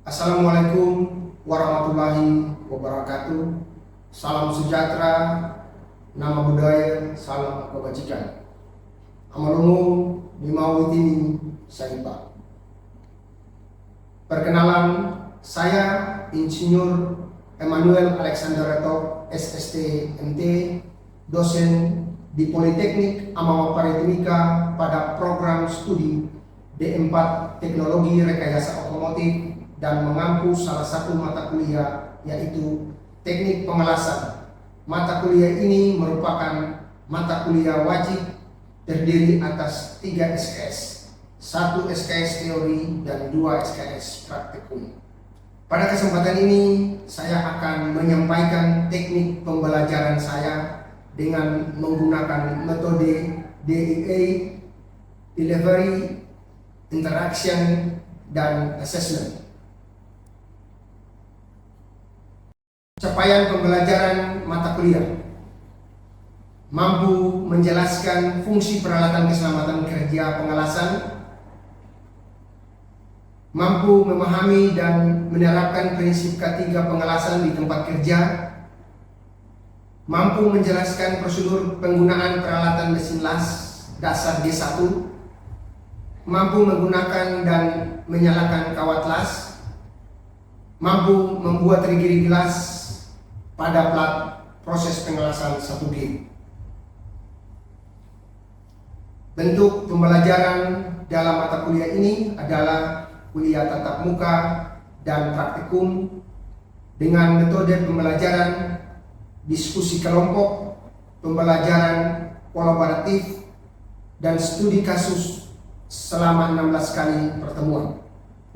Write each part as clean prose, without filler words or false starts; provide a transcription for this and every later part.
Assalamualaikum warahmatullahi wabarakatuh. Salam sejahtera, nama budaya, salam kebajikan. Amalungu Mimawitini Saipa. Perkenalan, saya Insinyur Emmanuel Alexander Reto, SST MT, dosen di Politeknik Amama Paritenika pada program studi D4 Teknologi Rekayasa Otomotif dan mengampu salah satu mata kuliah yaitu Teknik Pengelasan. Mata kuliah ini merupakan mata kuliah wajib terdiri atas 3 SKS, 1 SKS teori dan 2 SKS praktikum. Pada kesempatan ini saya akan menyampaikan teknik pembelajaran saya dengan menggunakan metode DIA, Delivery, Interaction, dan Assessment. Capaian pembelajaran mata kuliah: mampu menjelaskan fungsi peralatan keselamatan kerja pengelasan, mampu memahami dan menerapkan prinsip K3 pengelasan di tempat kerja, mampu menjelaskan prosedur penggunaan peralatan mesin las dasar D1, mampu menggunakan dan menyalakan kawat las, mampu membuat regiri gelas pada plat proses pengelasan 1G. Bentuk pembelajaran dalam mata kuliah ini adalah kuliah tatap muka dan praktikum dengan metode pembelajaran diskusi kelompok, pembelajaran kolaboratif, dan studi kasus selama 16 kali pertemuan.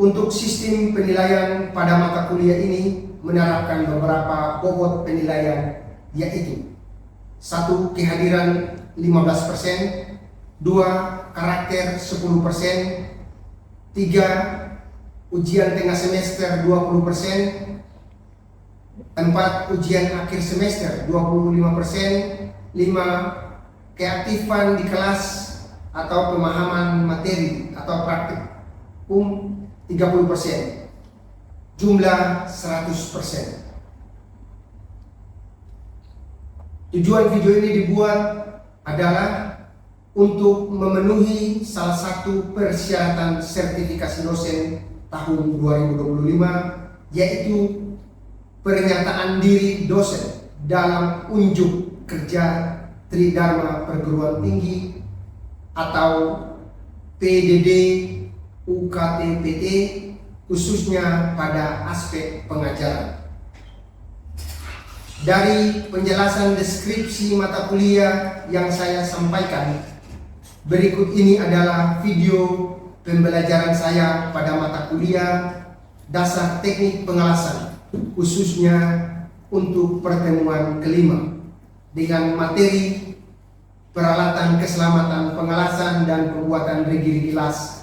Untuk sistem penilaian pada mata kuliah ini menerapkan beberapa bobot penilaian, yaitu 1. Kehadiran 15%, 2. Karakter 10%, 3. Ujian tengah semester 20%, 4. Ujian akhir semester 25%, 5. Keaktifan di kelas atau pemahaman materi atau praktikum 30%. Jumlah 100%. Tujuan video ini dibuat adalah untuk memenuhi salah satu persyaratan sertifikasi dosen tahun 2025, yaitu pernyataan diri dosen dalam unjuk kerja Tridharma Perguruan Tinggi atau PDD UKT-PT, khususnya pada aspek pengajaran. Dari penjelasan deskripsi mata kuliah yang saya sampaikan, berikut ini adalah video pembelajaran saya pada mata kuliah dasar teknik pengelasan, khususnya untuk pertemuan kelima dengan materi peralatan keselamatan pengelasan dan pembuatan regiri gelas.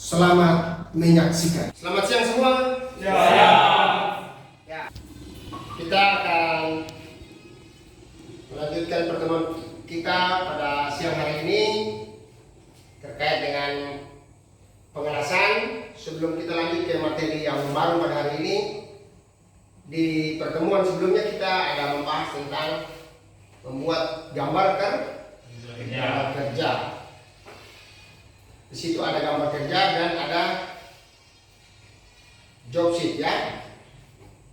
Selamat menyaksikan. Selamat siang semua. Ya. Kita akan melanjutkan pertemuan kita pada siang hari ini terkait dengan pengelasan. Sebelum kita lanjut ke materi yang baru pada hari ini, di pertemuan sebelumnya kita ada membahas tentang membuat gambar kerja. Di situ ada gambar kerja dan ada job sheet, ya.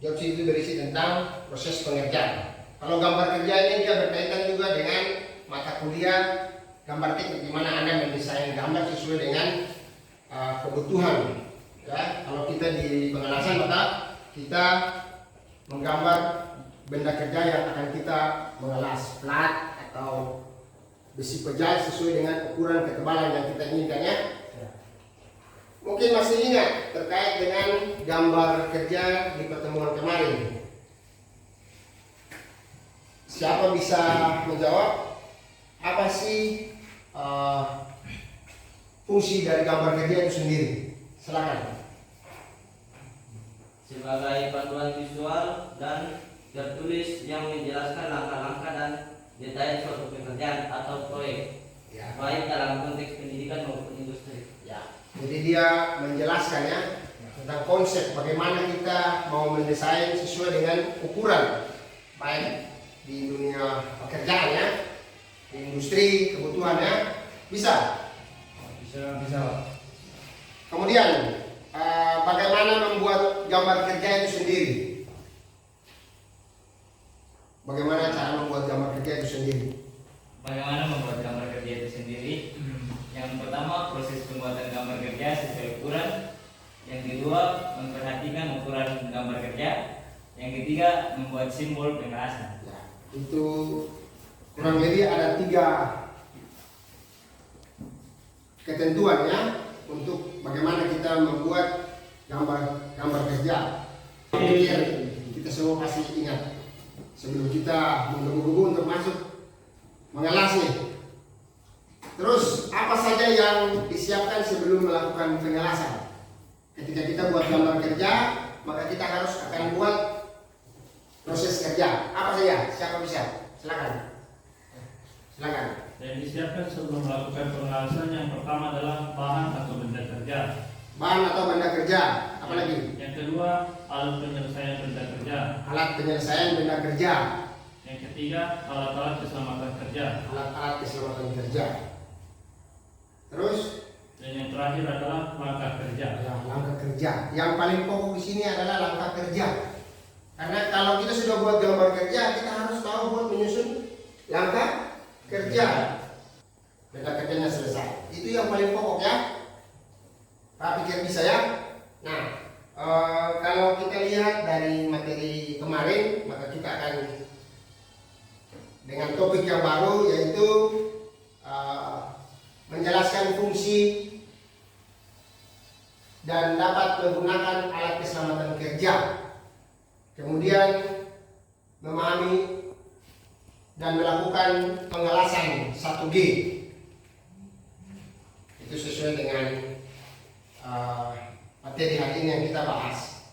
Job sheet itu berisi tentang proses pengerjaan. Kalau gambar kerja ini dia berkaitan juga dengan mata kuliah gambar teknik, di mana Anda mendesain gambar sesuai dengan kebutuhan. Ya, kalau kita di pengelasan maka kita menggambar benda kerja yang akan kita mengelas, plat atau besi pejal sesuai dengan ukuran ketebalan yang kita inginkan, ya. Mungkin masih ingat terkait dengan gambar kerja di pertemuan kemarin. Siapa bisa menjawab apa sih fungsi dari gambar kerja itu sendiri? Silakan. Sebagai panduan visual dan tertulis yang menjelaskan langkah-langkah dan detail suatu pekerjaan atau proyek, Ya. baik dalam konteks pendidikan maupun industri. Ya. Jadi dia menjelaskan, ya, tentang konsep bagaimana kita mau mendesain sesuai dengan ukuran, baik di dunia pekerjaan ya, di industri kebutuhannya bisa. Bisa. Kemudian bagaimana membuat gambar kerja itu sendiri? Bagaimana cara membuat gambar kerja itu sendiri? Bagaimana membuat gambar kerja itu sendiri? Yang pertama, proses pembuatan gambar kerja sesuai ukuran. Yang kedua, memperhatikan ukuran gambar kerja. Yang ketiga, membuat simbol pengerasan. Ya, itu kurang lebih ada 3 ketentuan ya untuk bagaimana kita membuat gambar kerja. Biar kita semua pasti ingat sebelum kita menggebu-gebu untuk masuk mengelas nih. Terus apa saja yang disiapkan sebelum melakukan pengelasan? Ketika kita buat gambar kerja, maka kita harus akan buat proses kerja. Apa saja? Siapa bisa? Silakan. Silakan. Yang disiapkan sebelum melakukan pengelasan yang pertama adalah bahan atau benda kerja. Bahan atau benda kerja. Apa lagi? Yang kedua, alat penyelesaian benda kerja. Alat penyelesaian benda kerja. Yang ketiga, alat-alat keselamatan kerja. Alat-alat keselamatan kerja. Terus Dan yang terakhir adalah langkah kerja. ya, langkah kerja. Yang paling pokok di sini adalah langkah kerja. Karena kalau kita sudah buat gambar kerja, kita harus tahu buat menyusun langkah kerja. Benda kerjanya selesai. Itu yang paling pokok ya. Pak pikir bisa ya. Nah, kalau kita lihat dari materi kemarin, maka kita akan dengan topik yang baru, yaitu menjelaskan fungsi dan dapat menggunakan alat keselamatan kerja. Kemudian memahami dan melakukan pengelasan 1G. Itu sesuai dengan materi hari ini yang kita bahas.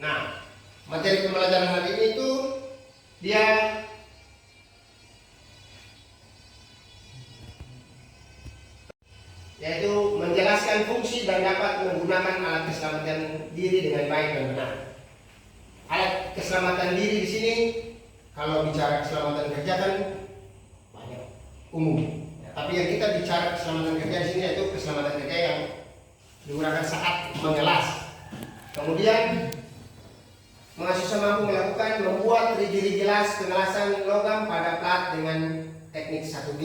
Nah, materi pembelajaran hari ini itu dia yaitu menjelaskan fungsi dan dapat menggunakan alat keselamatan diri dengan baik dan benar. Alat keselamatan diri di sini, kalau bicara keselamatan kerja kan banyak umum. Tapi yang kita bicara keselamatan kerja di sini yaitu keselamatan kerja yang digunakan saat mengelas. Kemudian mahasiswa mampu melakukan membuat rigi-rigi gelas pengelasan logam pada plat dengan teknik 1G.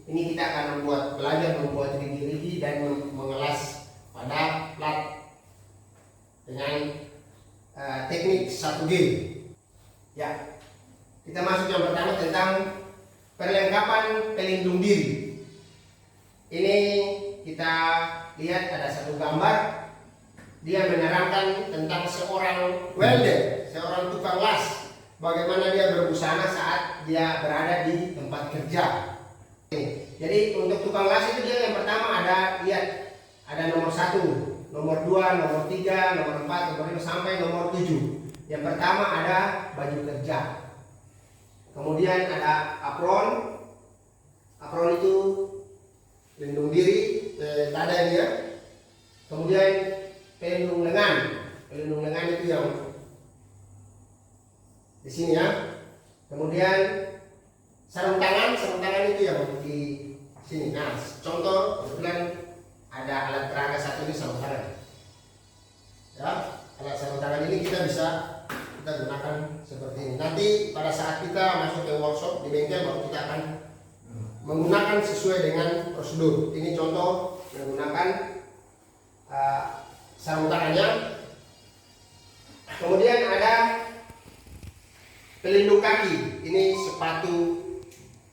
Ini kita akan belajar membuat rigi-rigi dan mengelas pada plat dengan teknik 1G. Ya, kita masuk yang pertama tentang perlengkapan pelindung diri. Ini kita lihat ada satu gambar. Dia menerangkan tentang seorang welder, seorang tukang las, bagaimana dia berbusana saat dia berada di tempat kerja. Jadi untuk tukang las itu dia yang pertama ada nomor 1, nomor 2, nomor 3, nomor 4, nomor 5 sampai nomor 7. Yang pertama ada baju kerja. Kemudian ada apron. Apron itu pelindung diri, dada ini ya. Kemudian pelindung lengan. Pelindung lengan itu yang di sini ya. Kemudian sarung tangan itu yang di sini. Nah, contoh kebetulan ada alat peraga satu ini sarung tangan. Ya, alat sarung tangan ini kita gunakan seperti ini. Nanti pada saat kita masuk ke workshop di bengkel baru kita akan menggunakan sesuai dengan prosedur. Ini contoh menggunakan sarung tangannya. Kemudian ada pelindung kaki. Ini sepatu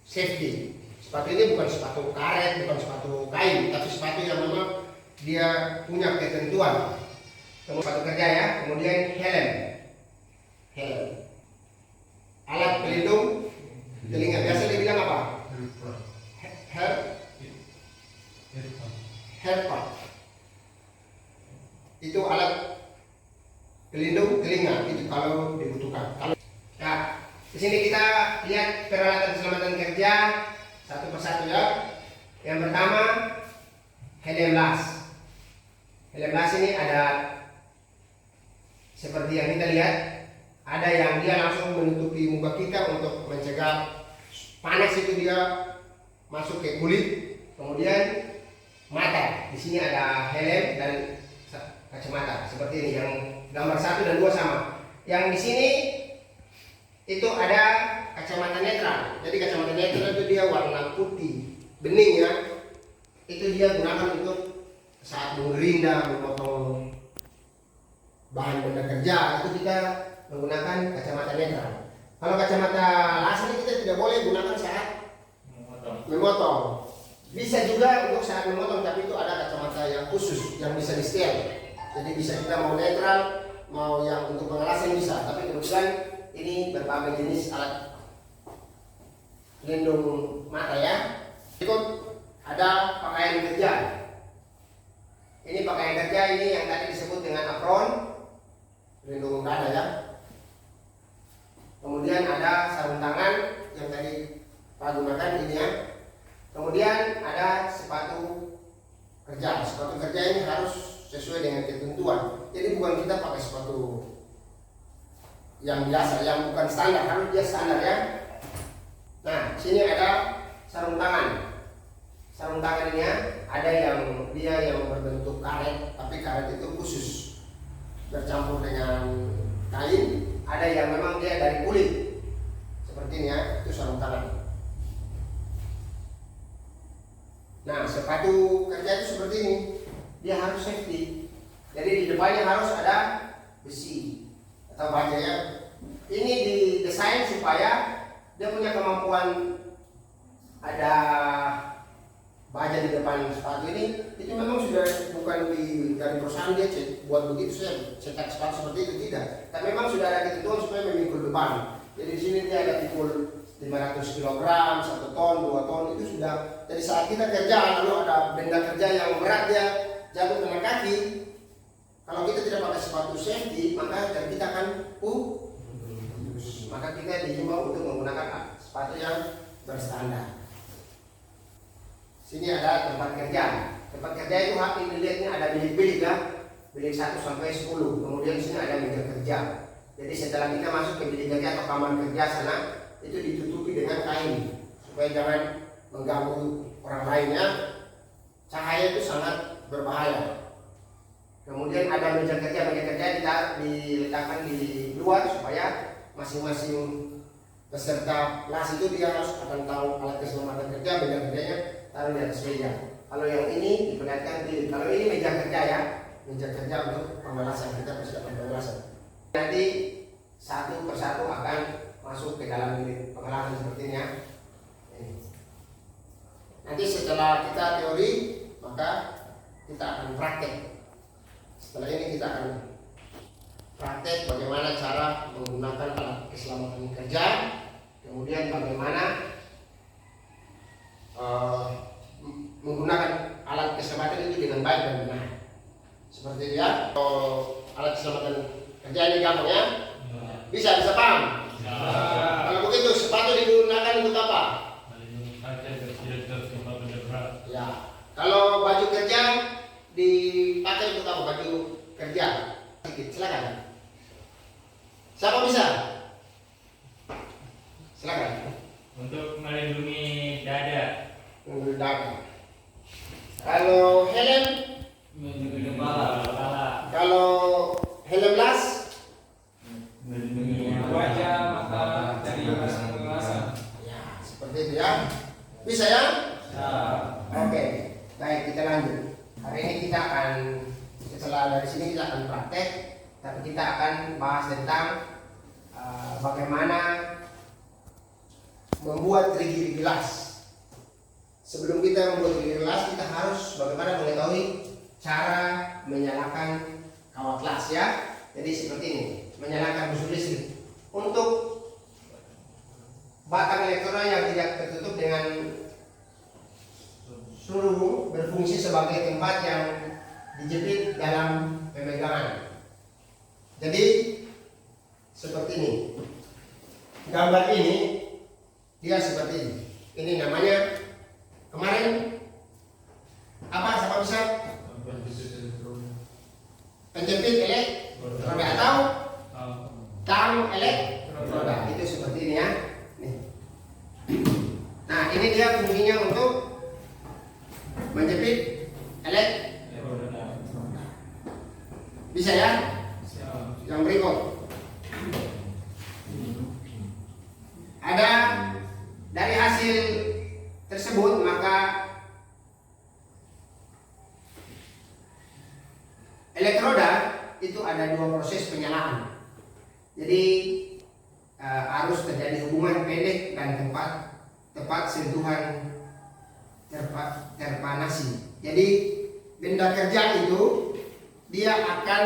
safety. Sepatu ini bukan sepatu karet, bukan sepatu kain, tapi sepatu yang memang dia punya ketentuan. Kemudian sepatu kerja ya. Kemudian helm. Alat pelindung telinga. Biasa dibilang apa? Hairpad. Itu alat pelindung telinga. Itu kalau dibutuhkan. Nah, di sini kita lihat peralatan keselamatan kerja satu persatu ya. Yang pertama helm las. Helm las ini ada seperti yang kita lihat, ada yang dia langsung menutupi muka kita untuk mencegah panas itu dia masuk ke kulit. Kemudian mata, di sini ada helm dan kacamata seperti ini. Yang gambar 1 dan 2 sama. Yang di sini itu ada kacamata netral. Jadi kacamata netral itu dia warna putih bening ya. Itu dia gunakan untuk saat mengerinda, memotong bahan benda kerja, itu kita menggunakan kacamata netral. Kalau kacamata las ini kita tidak boleh gunakan saat memotong. Bisa juga untuk saat memotong, tapi itu ada kacamata yang khusus yang bisa di setel. Jadi bisa kita mau netral, mau yang untuk pengelasan bisa. Tapi kebetulan ini berbagai jenis alat pelindung mata ya. Berikut ada pakaian kerja. Ini pakaian kerja ini yang tadi disebut dengan apron, pelindung dada ya. Kemudian ada sarung tangan yang tadi Pak gunakan ini ya. Kemudian ada sepatu kerja. Sepatu kerja ini harus sesuai dengan ketentuan. Jadi bukan kita pakai sepatu yang biasa, yang bukan standar, harus dia standar ya. Nah, sini ada sarung tangan. Sarung tangan ini ya, ada yang dia yang berbentuk karet, tapi karet itu khusus bercampur dengan kain. Ada yang memang dia dari kulit seperti ini ya, itu sarung tangan. Nah, sepatu kerja itu seperti ini, dia harus safety. Jadi di depannya harus ada besi atau baja ya. Ini didesain supaya dia punya kemampuan ada baja di depan sepatu ini. Itu memang sudah bukan dari perusahaan dia buat begitu saya cetak sepatu seperti itu, tidak. Tapi memang sudah ada ketentuan supaya memikul beban. Jadi di sini dia ada pikul 500 kg, 1 ton, 2 ton, itu sudah. Jadi saat kita kerja lalu ada benda kerja yang berat dia jatuh kena kaki, kalau kita tidak pakai sepatu safety maka jari kita akan maka kita dihimbau untuk menggunakan sepatu yang berstandar. Sini ada tempat kerja. Tempat kerja itu ini lihatnya ada bilik-bilik ya, bilik 1 sampai 10. Kemudian di sini ada meja kerja. Jadi setelah kita masuk ke bilik kerja atau kamar kerja sana, itu ditutupi dengan kain supaya jangan mengganggu orang lainnya. Cahaya itu sangat berbahaya. Kemudian ada meja kerja kita diletakkan di luar supaya masing-masing peserta kelas itu dia harus akan tahu alat keselamatan kerja, benda kerjanya taruh di atas meja. Kalau yang ini diperlihatkan di, kalau ini meja kerja ya, meja kerja untuk pengelasan, kita persiapan pengelasan. Nanti satu persatu akan masuk ke dalam pengelasan seperti ini ya. Nanti setelah kita teori, maka kita akan praktek. Setelah ini kita akan praktek bagaimana cara menggunakan alat keselamatan kerja, kemudian bagaimana menggunakan alat keselamatan itu dengan baik dan benar. Seperti itu ya. Alat keselamatan kerja ini gampang ya? Bisa paham? Kalau begitu sepatu digunakan untuk apa? Ya. Kalau baju kerja dipakai untuk apa? Baju kerja. Sedikit, silakan. Siapa bisa? Silakan. Untuk melindungi dada. Melindungi dada. Kalau helm, Melindungi kepala. kalau helm las, Melindungi wajah, mata dari pengelasan. ya seperti itu ya. Bisa ya? Oke, baik kita lanjut. Hari ini kita akan setelah dari sini kita akan praktek, tapi kita akan bahas tentang bagaimana membuat gerigi las. Sebelum kita membuat gerigi las, kita harus bagaimana mengetahui cara menyalakan kawat las ya. Jadi seperti ini, menyalakan busur listrik. Untuk batang elektroda yang tidak tertutup dengan seluruh berfungsi sebagai tempat yang dijepit dalam pemegangan. Jadi seperti ini. Gambar ini dia seperti ini. Ini namanya kemarin Apa? Siapa bisa? Penjepit elektroda atau tang elektroda. Itu seperti ini ya. Nih. Nah, ini dia fungsinya untuk menjepit elektroda. Bisa ya? Yang berikut. Ada dari hasil tersebut maka elektroda itu ada dua proses penyalaan. Jadi harus terjadi hubungan pendek dan tepat sentuhan terpanasi. Jadi benda kerja itu dia akan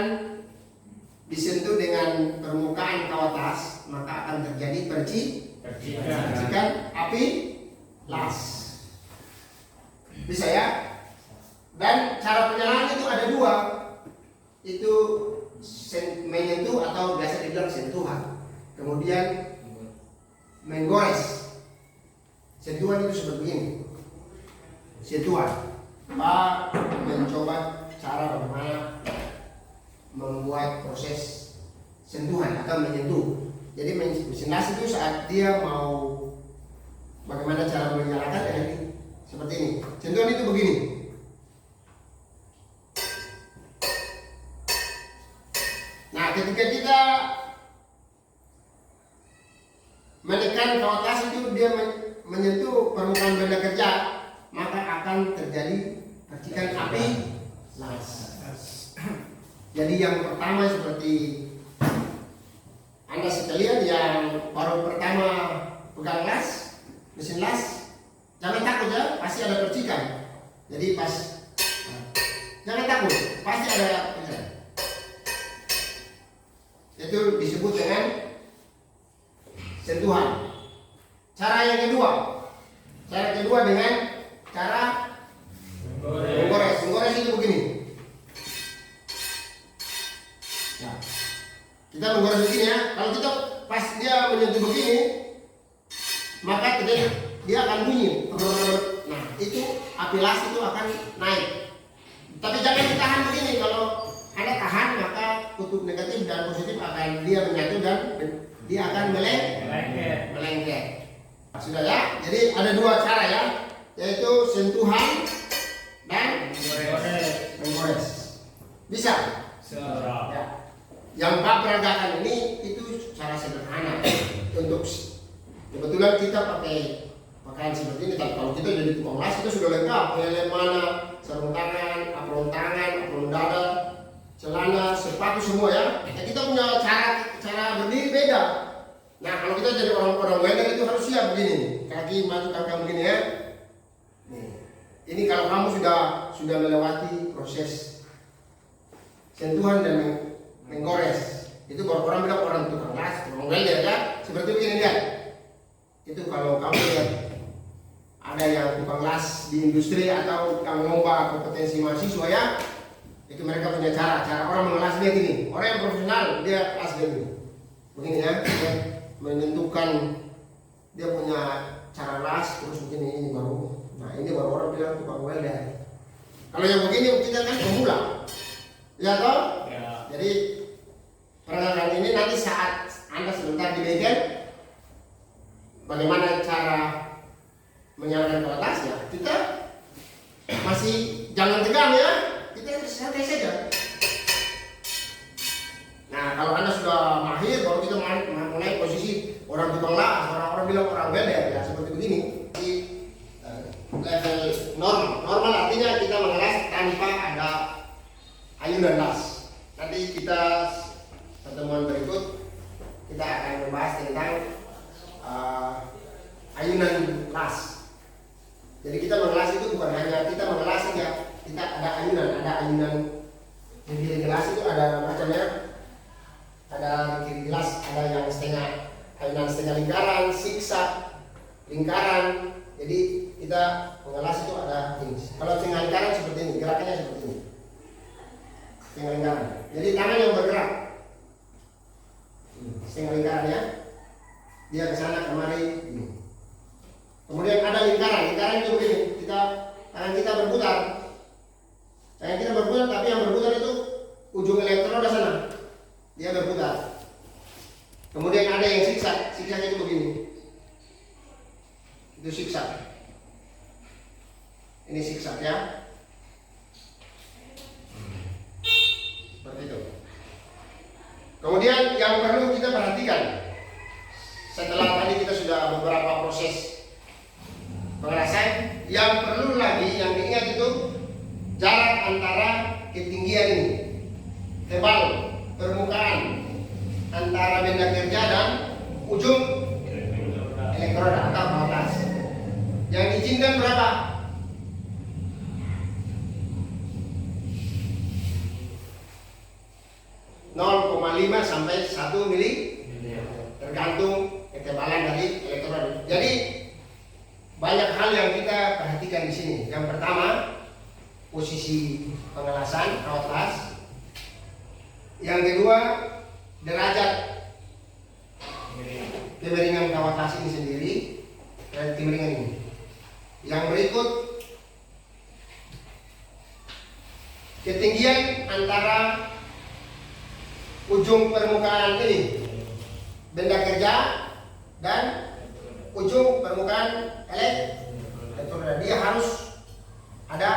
disentuh dengan permukaan kawat las, maka akan terjadi percikan api las. Bisa ya? Dan cara penyalaan itu ada dua. Itu menyentuh atau biasa dibilang sentuhan. Kemudian menggores. Sentuhan itu seperti ini. Sentuhan. Pak mencoba cara bagaimana membuat proses sentuhan atau menyentuh. Jadi mesin las itu saat dia mau bagaimana cara menyalakan ini seperti ini. Sentuhan itu begini. Nah, ketika kita menekan kawat las itu dia menyentuh permukaan benda kerja, maka akan terjadi percikan api las. Jadi yang pertama seperti Anda sekalian yang baru pertama pegang las, mesin las, jangan takut ya, pasti ada percikan. Jadi jangan takut, pasti ada percikan. Itu disebut dengan sentuhan. Cara kedua dengan cara menggores. Menggores itu begini. Nah, kita menggores begini ya. Kalau kita pas dia menyentuh begini, maka dia akan bunyi. Nah, itu api las itu akan naik. Tapi jangan ditahan begini. Kalau Anda tahan, maka kutub negatif dan positif akan dia menyatu dan dia akan melengket. Sudah ya. Jadi ada dua cara ya, yaitu sentuhan dan menggores. Bisa? Ya. Yang Pak peragakan ini itu cara sederhana untuk kebetulan kita pakai pakaian seperti ini. Kalau kita jadi tukang las itu sudah lengkap, helm mana, sarung tangan, apron tangan, apron dada, celana, sepatu semua ya. Nah, kita punya cara berdiri beda. Nah, kalau kita jadi orang welder itu harus siap begini, kaki maju kaki begini ya. Nih. Ini kalau kamu sudah melewati proses sentuhan dan menggores, itu baru orang bilang orang tukang las, orang welder ya. Seperti begini ya. Itu kalau kamu lihat ada yang tukang las di industri atau yang lomba kompetensi mahasiswa ya, itu mereka punya cara orang mengelas dia gini. Orang yang profesional dia las dia begini ya, dia menentukan dia punya cara las terus begini ini baru. Nah ini baru orang bilang tukang welder. Kalau yang begini kita kan pemula, ya toh? Ya. Jadi peralatan ini nanti saat Anda sebentar di bengkel, bagaimana cara menyalakan kawat lasnya? Kita masih jangan tegang ya. Kita santai saja. Nah, kalau Anda sudah mahir, baru kita mulai posisi orang tukang las, orang bilang orang welder ya seperti begini. Di level normal artinya kita mengelas tanpa ada ayunan las. Nanti kita pertemuan berikut kita akan membahas tentang ayunan las. Jadi kita mengelas itu bukan hanya kita mengelas saja. Kita ada ayunan di kiri gelas itu ada macamnya, ada di kiri gelas ada yang ayunan setengah lingkaran, zigzag, lingkaran. Jadi kita mengelas itu ada ini. Kalau setengah lingkaran seperti ini, gerakannya seperti ini, setengah lingkaran. Jadi tangan yang bergerak, setengah lingkaran ya, dia ke sana kemari. Kemudian ada lingkaran itu begini, tangan kita berputar. ujung elektroda sana, dia berputar. Kemudian ada yang siksa, siksanya itu begini. Itu siksa. Ini siksa ya. Seperti itu. Kemudian yang perlu kita perhatikan, setelah tadi kita sudah beberapa proses pengerasan, yang perlu lagi yang diingat itu jarak antara ketinggian ini, tebal permukaan antara benda kerja dan ujung elektroda atau batas. Yang diizinkan berapa? 0,5 sampai 1 mili, tergantung ketebalan dari elektroda. Jadi banyak hal yang kita perhatikan di sini. Yang pertama, posisi pengelasan kawat las. Yang kedua, derajat kemiringan kawat las ini sendiri, derajat kemiringan ini. Yang berikut, ketinggian antara ujung permukaan ini benda kerja dan ujung permukaan elektroda. Dia harus ada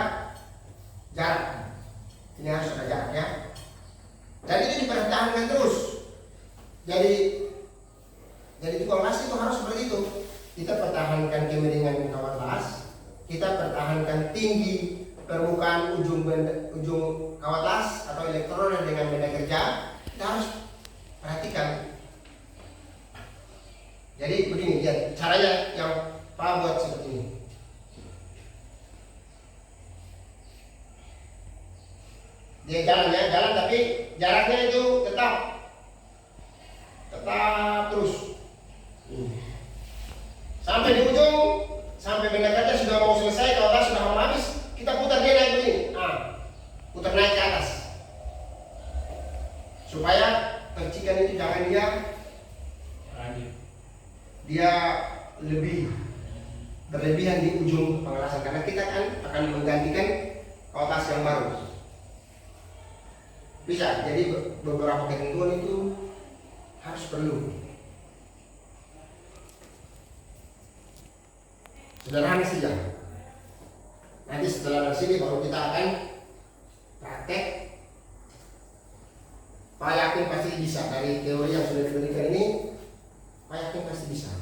jarak. Ini harus ada jarak ya. Dan ini dipertahankan terus. Jadi tukang las itu harus seperti itu. Kita pertahankan kemiringan kawat las, kita pertahankan tinggi permukaan ujung kawat las atau elektroda dengan benda kerja. Kita harus perhatikan. Jadi begini, lihat caranya yang Pak buat seperti ini. Dia jalan tapi jaraknya itu tetap terus. Sampai di ujung, sampai benda kerja sudah mau selesai, kalau tas sudah mau habis, kita putar dia naik begini. Putar naik ke atas. Supaya percikan itu jangan dia lebih berlebihan di ujung pengelasan, karena kita kan akan menggantikan kawat las yang baru. Bisa, jadi beberapa ketentuan itu harus perlu. Sederhana saja. Nanti setelah dari sini baru kita akan praktek. Pak yakin pasti bisa, dari teori yang sudah diberikan ini Pak yakin pasti bisa.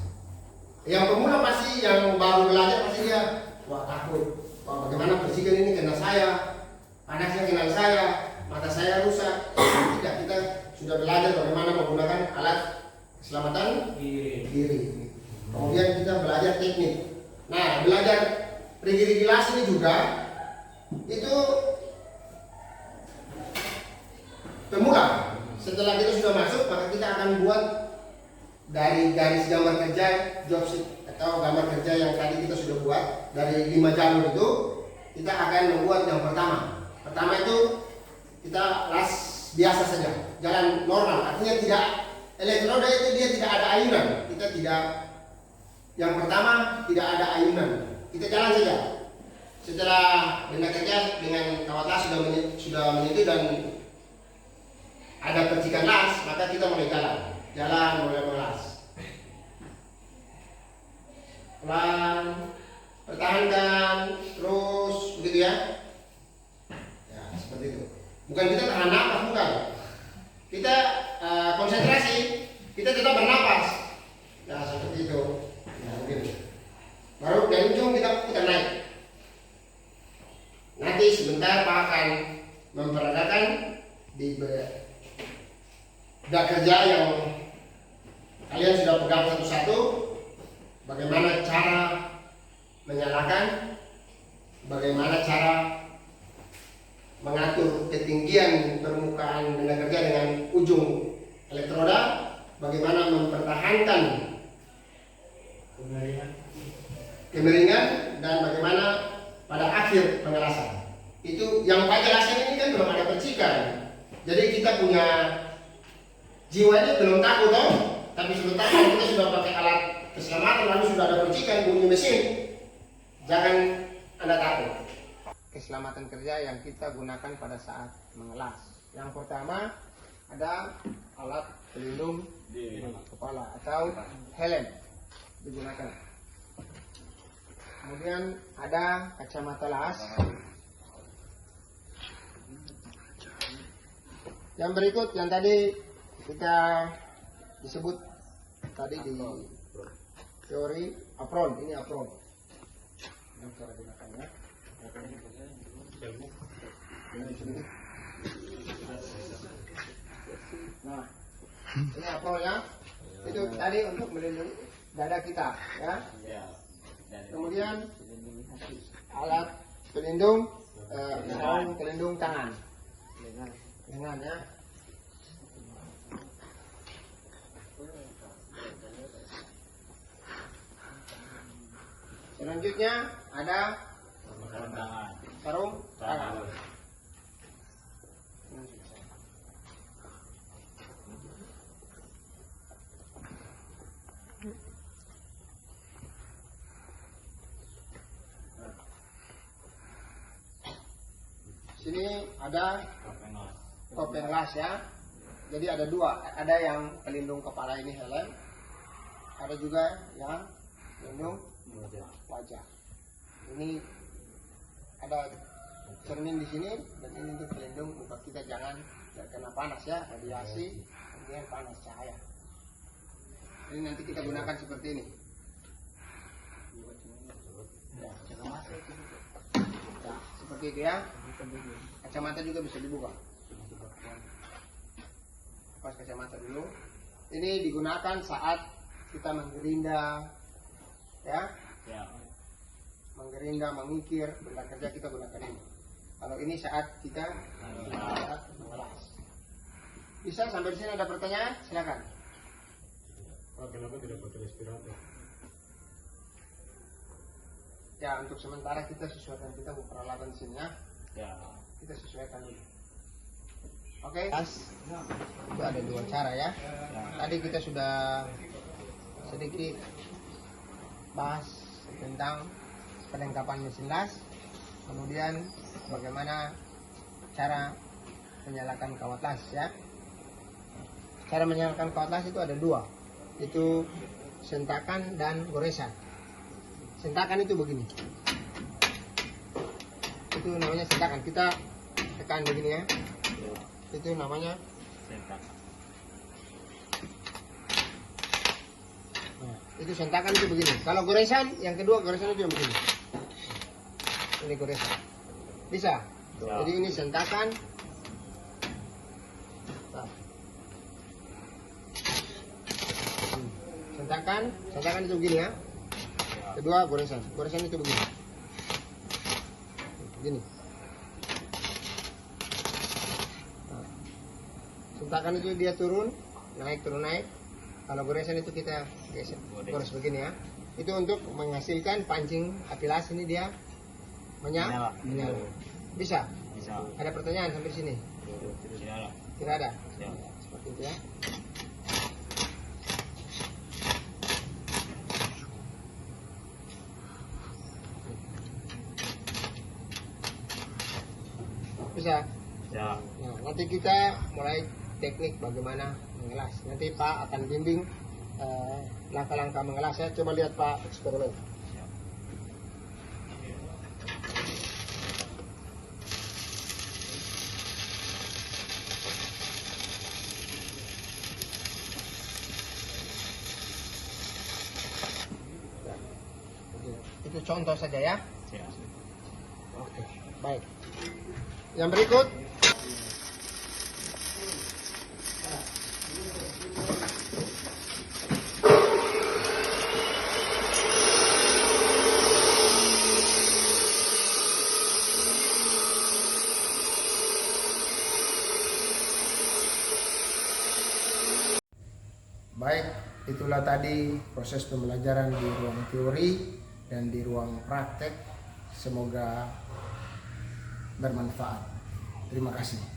Yang pemula pasti, yang baru belajar pasti dia wah takut, wah bagaimana bersihkan ini kena saya, panasnya kena saya, mata saya rusak. Tidak, kita sudah belajar bagaimana menggunakan alat keselamatan diri. Kemudian kita belajar teknik. Nah, belajar rigid las ini juga itu pemula. Setelah kita sudah masuk, maka kita akan buat dari garis gambar kerja job sheet atau gambar kerja yang tadi kita sudah buat dari 5 jalur itu, kita akan membuat yang pertama. Pertama itu kita las biasa saja, jalan normal, artinya tidak elektroda itu dia tidak ada ayunan. Kita tidak, yang pertama tidak ada ayunan, kita jalan saja. Setelah benda kerja dengan kawat las sudah menyentuh dan ada percikan las, maka kita mulai jalan mulai melas. Pelan, pertahankan, terus begitu ya. Ya, seperti itu. Bukan kita tahan napas, bukan. Kita konsentrasi, kita tetap bernapas. Nah, seperti itu. Nah, begini. Baru dari ujung kita putar naik. Nanti sebentar Pak akan memperagakan di benda kerja yang kalian sudah pegang satu-satu, bagaimana cara menyalakan, bagaimana cara mengatur ketinggian permukaan benda kerja dengan ujung elektroda, bagaimana mempertahankan kemiringan, dan bagaimana pada akhir pengelasan. Itu yang Pak jelaskan ini kan belum ada percikan. Jadi kita punya jiwa ini belum takut toh, tapi sebentar kalau kita sudah pakai alat keselamatan lalu sudah ada percikan bunyi mesin, jangan Anda takut. Keselamatan kerja yang kita gunakan pada saat mengelas, Yang pertama ada alat pelindung kepala atau helm digunakan. Kemudian ada kacamata las. Yang berikut yang tadi kita disebut tadi di teori apron, ini apron. Yang cara gunakannya. Nah, ini apron ya. Itu tadi untuk melindungi dada kita, ya. Kemudian alat pelindung, sarung pelindung tangan, lengan ya. Selanjutnya ada sarung tangan. Sini ada topeng las ya. Jadi ada dua, ada yang pelindung kepala ini helm, ada juga yang pelindung wajah. Ini ada cermin di sini dan ini untuk pelindung muka kita jangan terkena panas ya, radiasi, kemudian panas cahaya. Ini nanti kita gunakan seperti ini. Ya, seperti itu ya. Kacamata juga bisa dibuka. Lepas kacamata dulu. Ini digunakan saat kita menggerinda, ya. Menggerinda, mengikir, benda kerja kita gunakan ini. Kalau ini saat kita mengelas. Bisa sampai di sini ada pertanyaan? Silakan. Kenapa tidak pakai respirator? Ya, untuk sementara kita sesuaikan, kita mau peralatan di sini ya. Kita sesuaikan dulu. Oke. Itu ada dua cara ya. Tadi kita sudah sedikit bahas tentang perlengkapan mesin las, kemudian bagaimana cara menyalakan kawat las ya. Cara menyalakan kawat las itu ada dua, itu sentakan dan goresan. Sentakan itu begini, itu namanya sentakan, kita tekan begini ya, itu namanya sentakan. Nah, itu sentakan itu begini. Kalau goresan, yang kedua goresan itu yang begini. Ini goresan, bisa. Jadi ini sentakan. Sentakan itu begini ya. Kedua goresan itu begini. Begini. Nah, sentakan itu dia turun naik. Kalau goresan itu kita geser, gores begini ya. Itu untuk menghasilkan pancing api las, ini dia menyala. Bisa? Ada pertanyaan sampai sini? Tidak ada. Seperti itu ya. Bisa? Ya. Nah, nanti kita mulai teknik bagaimana mengelas. Nanti Pak akan bimbing langkah-langkah mengelas ya. Coba lihat Pak eksperimen. Itu contoh saja ya. Oke, baik. Yang berikut, baik, itulah tadi proses pembelajaran di ruang teori dan di ruang praktek. Semoga bermanfaat. Terima kasih.